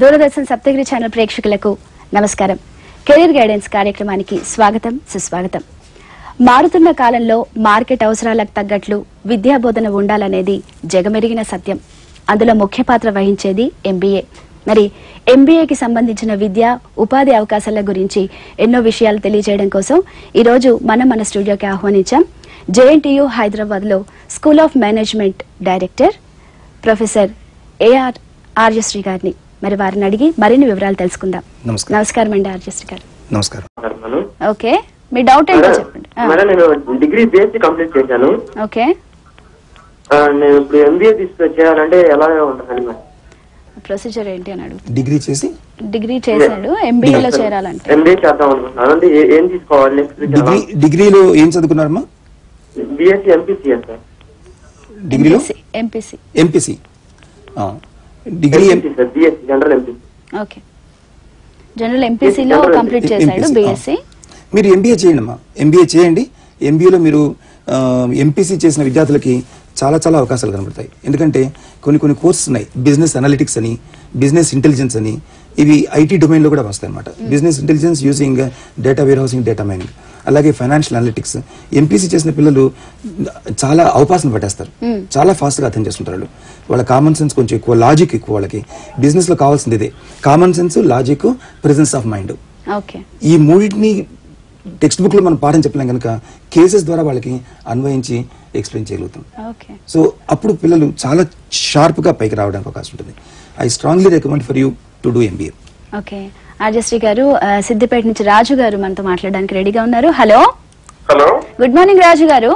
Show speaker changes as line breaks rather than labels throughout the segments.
Doordarshan Saptagiri channel ప్రేక్షకులకు నమస్కారం. Career guidance కార్యక్రమానికి స్వాగతం, సుస్వాగతం. మారుతున్న కాలంలో మార్కెట్ అవసరాలకు తగ్గట్లు విద్యా బోధన ఉండాలనేది జగమెరిగిన సత్యం. అందులో ముఖ్య పాత్ర వహించేది ఎంబీఏ. మరి ఎంబీఏకి సంబంధించిన విద్య, ఉపాధి అవకాశాల గురించి ఎన్నో విషయాలు తెలియజేయడం కోసం ఈరోజు మన స్టూడియోకి ఆహ్వానించాం జేఎన్టీయూ హైదరాబాద్ లో school of management director professor AR Aryasri గారిని. మరి వారిని అడిగి మరిన్ని వివరాలు తెలుసుకుందాం. నమస్కారం అండి ఆర్యశ్రీ గారు.
నమస్కారం.
ఓకే, మీ డౌట్ ఏంటో చెప్పండి.
నేను డిగ్రీ బీఎస్సీ కంప్లీట్ చేశాను.
ఓకే,
నేను ఇప్పుడు ఎంబీఏ చేయాలంటే ఎలా ఉంటుందండి?
ప్రొసీజర్ ఏంటి అని అడుగు.
డిగ్రీ
చేశాడు, ఎంబీఏలో చేరాలంటే
ఎంబీఏ చేద్దాం అనుకుంటున్నాను. అంటే ఏం తీసుకోవాలి?
డిగ్రీలో ఏం చదువుకున్నారమ్మా?
BSc MPC sir.
డిగ్రీలో MPC degree
BSc general MPC.
Okay, general ఎంపీసీలో కంప్లీట్ చేశాడు బీఎస్సీ.
మీరు ఎంబీఏ చేయండి అమ్మా, ఎంబీఏ చేయండి. ఎంబీఏలో మీరు ఎంపీసీ చేసిన విద్యార్థులకి చాలా చాలా అవకాశాలు కనబడతాయి. ఎందుకంటే కొన్ని కోర్సెస్ ఉన్నాయి, బిజినెస్ అనలిటిక్స్ అని, బిజినెస్ ఇంటెలిజెన్స్ అని. ఇవి ఐటీ డొమైన్లో కూడా వస్తాయి అనమాట. Business intelligence using data warehousing, data mining, అలాగే ఫైనాన్షియల్ అనలిటిక్స్. ఎంపీసీ చేసిన పిల్లలు చాలా అవకాశం పట్టేస్తారు, చాలా ఫాస్ట్గా అర్థం చేసుకుంటారు. వాళ్ళ కామన్ సెన్స్ కొంచెం ఎక్కువ, లాజిక్ ఎక్కువ. వాళ్ళకి బిజినెస్లో కావాల్సింది ఇదే, common sense, logic, presence of mind. ఈ మూడింటిని టెక్స్ట్ బుక్ లో మనం పాఠం చెప్పలేం కనుక కేసెస్ ద్వారా వాళ్ళకి అన్వయించి ఎక్స్ప్లెయిన్ చేయగలుగుతాం. సో అప్పుడు పిల్లలు చాలా షార్ప్ గా పైకి రావడానికి అవకాశం ఉంటుంది. I strongly recommend for you to do MBA.
Okay, Aryasri garu Siddipet నుంచి రాజు గారు మనతో మాట్లాడడానికి రెడీగా ఉన్నారు. హలో. గుడ్ మార్నింగ్ రాజు గారు,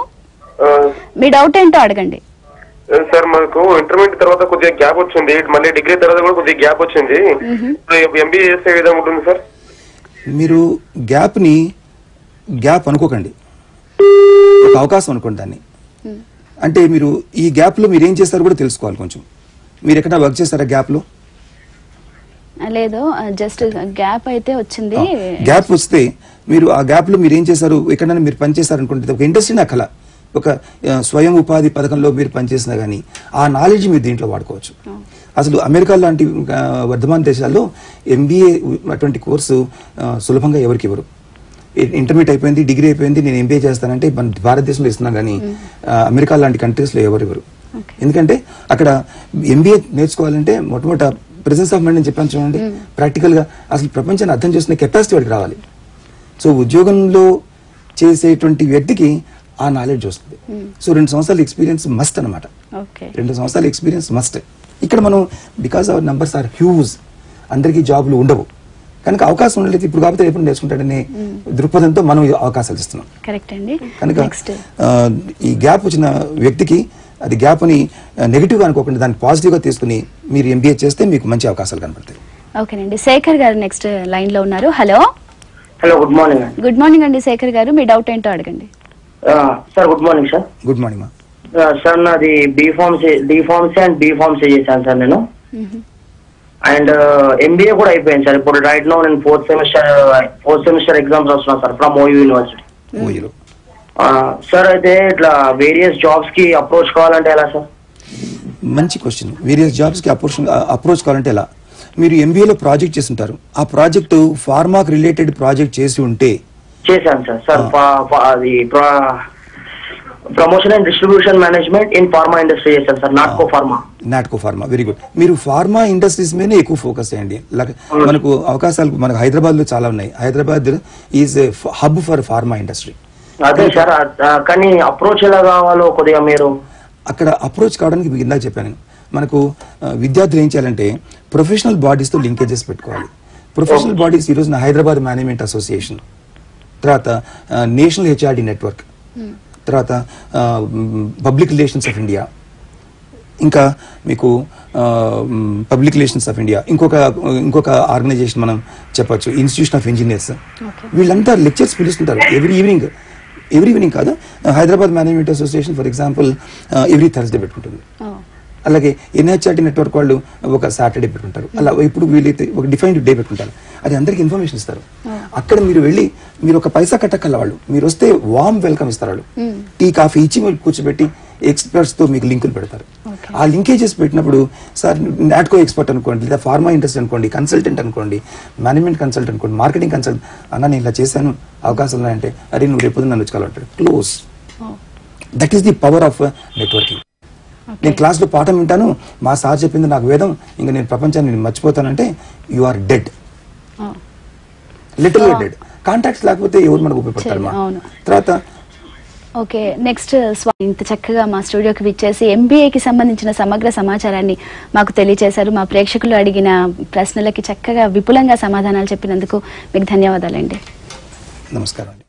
మీ డౌట్ ఏంటో అడగండి.
సార్, మాకు ఇంటర్మీడియట్ తర్వాత కొద్దిగా గ్యాప్ వచ్చింది, మళ్ళీ డిగ్రీ తర్వాత కూడా కొద్దిగా గ్యాప్ వచ్చింది. ఎంబీఏ చేసే విధంగా ఉంటుంది సార్?
మీరు గ్యాప్ అనుకోకండి, ఒక అవకాశం అనుకోండి దాన్ని. అంటే మీరు ఈ గ్యాప్ లో మీరు ఏం చేస్తారో కూడా తెలుసుకోవాలి. కొంచెం మీరు ఎక్కడ వర్క్ చేస్తారా గ్యాప్ లో?
లేదు, జస్ట్ గ్యాప్ అయితే వచ్చింది.
గ్యాప్ వస్తే మీరు ఆ గ్యాప్ లో మీరు ఏం చేశారు, ఎక్కడైనా మీరు పనిచేస్తారు అనుకుంటే ఒక ఇండస్ట్రీ నా కళ, ఒక స్వయం ఉపాధి పథకంలో మీరు పనిచేసినా గానీ ఆ నాలెడ్జ్ మీరు దీంట్లో వాడుకోవచ్చు. అసలు అమెరికా లాంటి వర్ధమాన దేశాల్లో ఎంబీఏ అటువంటి కోర్సు సులభంగా ఎవరికి ఇవ్వరు. ఇంటర్మీడియట్ అయిపోయింది, డిగ్రీ అయిపోయింది, నేను ఎంబీఏ చేస్తానంటే మన భారతదేశంలో ఇస్తున్నాం కానీ అమెరికా లాంటి కంట్రీస్ లో ఎవరు. ఎందుకంటే అక్కడ ఎంబీఏ నేర్చుకోవాలంటే మొట్టమొదట ప్రెసెన్స్ ఆఫ్ మైండ్ అని చెప్పాను చూడండి. ప్రాక్టికల్ గా అసలు ప్రపంచాన్ని అర్థం చేసుకునే కెపాసిటీ వాడికి రావాలి. సో ఉద్యోగంలో చేసేటువంటి వ్యక్తికి ఆ నాలెడ్జ్ వస్తుంది. సో 2 సంవత్సరాల ఎక్స్పీరియన్స్ మస్ట్ అనమాట. 2 సంవత్సరాల ఎక్స్పీరియన్స్ మస్ట్. ఇక్కడ మనం because our numbers are huge, అందరికీ జాబ్లు ఉండవు కనుక అవకాశం ఉండలేదు. ఇప్పుడు కాకపోతే ఎప్పుడు నేర్చుకుంటాడనే దృక్పథంతో మనం అవకాశాలు ఇస్తున్నాం. కనుక ఈ గ్యాప్ వచ్చిన వ్యక్తికి అది గ్యాప్ అని నెగిటివ్ గా అనుకోకుండా దాన్ని పాజిటివ్ గా తీసుకుని మీరు ఎంబీఏ చేస్తే మీకు మంచి అవకాశాలు కనపడతాయి.
ఓకేనండి, శేఖర్ గారు నెక్స్ట్ లైన్ లో ఉన్నారు. Hello.
Good morning.
Good morning అండి శేఖర్ గారు, మీ డౌట్ ఏంటో అడగండి.
Sir good morning sir.
Good morning మా.
సార్ నాది బీఫార్మసీ అండ్ బీఫార్మసీ చేశాను సార్ నేను. అండ్ ఎంబీఏ కూడా అయిపోయింది సార్. ఇప్పుడు రైట్ నో నేను ఫోర్త్ సెమిస్టర్ ఎగ్జామ్స్ వస్తున్నాను sir from OU university. Sir అయితే ఇట్లా వేరియస్ జాబ్స్ కి అప్రోచ్ కావాలంటే ఎలా సార్?
మంచి క్వశ్చన్. వేరియస్ జాబ్స్ కి అప్రోచ్ కావాలంటే ఎలా? మీరు ఎంబీఏలో ప్రాజెక్ట్ చేసి ఉంటారు, ఆ ప్రాజెక్ట్ ఫార్మాకి రిలేటెడ్ ప్రాజెక్ట్ చేసి ఉంటే. చేశాను సార్. సార్ అది promotion and distribution management in pharma industry చేశాను sir. Natco pharma very good. మీరు ఫార్మా ఇండస్ట్రీస్ మీదనే ఎక్కువ ఫోకస్ చేయండి. మనకు అవకాశాలు మనకు హైదరాబాద్ లో చాలా ఉన్నాయి. Hyderabad is a hub for pharma industry.
అదే సార్, కానీ అప్రోచ్ ఎలా కావాలో కొద్దిగా మీరు.
అక్కడ అప్రోచ్ కావడానికి మీకు ఇందాక చెప్పాను, మనకు విద్యార్థులు ఏం చేయాలంటే ప్రొఫెషనల్ బాడీస్ తో లింకేజెస్ పెట్టుకోవాలి. ప్రొఫెషనల్ బాడీస్ ఈ రోజున హైదరాబాద్ మేనేజ్మెంట్ అసోసియేషన్, తర్వాత నేషనల్ హెచ్ఆర్డి నెట్వర్క్, తర్వాత పబ్లిక్ రిలేషన్స్ ఆఫ్ ఇండియా, ఇంకా మీకు పబ్లిక్ రిలేషన్స్ ఆఫ్ ఇండియా, ఇంకొక ఆర్గనైజేషన్ మనం చెప్పొచ్చు ఇన్స్టిట్యూషన్ ఆఫ్ ఇంజనీర్స్. వీళ్ళంతా లెక్చర్స్ పిలుస్తుంటారు ఎవ్రీ ఈవినింగ్ కాదు. Hyderabad management association for example every Thursday పెట్టుకుంటుంది. అలాగే ఎన్హెచ్ఆర్టీ నెట్వర్క్ వాళ్ళు ఒక సాటర్డే పెట్టుకుంటారు. అలా ఇప్పుడు వీలైతే ఒక డిఫైన్డ్ డే పెట్టుకుంటారు. అది అందరికి ఇన్ఫర్మేషన్ ఇస్తారు. అక్కడ మీరు వెళ్ళి మీరు ఒక పైసా కట్టకల్లా వాళ్ళు మీరు వస్తే వామ్ వెల్కమ్ ఇస్తారు. వాళ్ళు టీ కాఫీ ఇచ్చి మీరు కూర్చోబెట్టి ఎక్స్పర్ట్స్ తో మీకు లింకులు పెడతారు.
Okay.
ఆ లింకేజెస్ పెట్టినప్పుడు సార్ నాట్కో ఎక్స్పర్ట్ అనుకోండి, లేదా ఫార్మా ఇండస్ట్రీ అనుకోండి, కన్సల్టెంట్ అనుకోండి, మేనేజ్మెంట్ కన్సల్టెంట్ అనుకోండి, మార్కెటింగ్ కన్సల్టెంట్, అన్న నేను ఇలా చేశాను అవకాశాలు ఉన్నాయంటే అరే నువ్వు రేపు నన్ను వచ్చుకోవాలంటాడు. Close. That is the power of networking. నేను క్లాస్లో పాఠం వింటాను, మా సార్ చెప్పింది నాకు వేదం, ఇంకా నేను ప్రపంచాన్ని నేను మర్చిపోతానంటే you are dead, little dead. Contacts లేకపోతే ఎవరు మనకు ఉపయోగపడతారు. తర్వాత
ఓకే, నెక్స్ట్ ఇంత చక్కగా మా స్టూడియోకి విచ్చేసి ఎంబీఏకి సంబంధించిన సమగ్ర సమాచారాన్ని మాకు తెలియజేశారు. మా ప్రేక్షకులు అడిగిన ప్రశ్నలకి చక్కగా విపులంగా సమాధానాలు చెప్పినందుకు మీకు ధన్యవాదాలండి.
నమస్కారం అండి.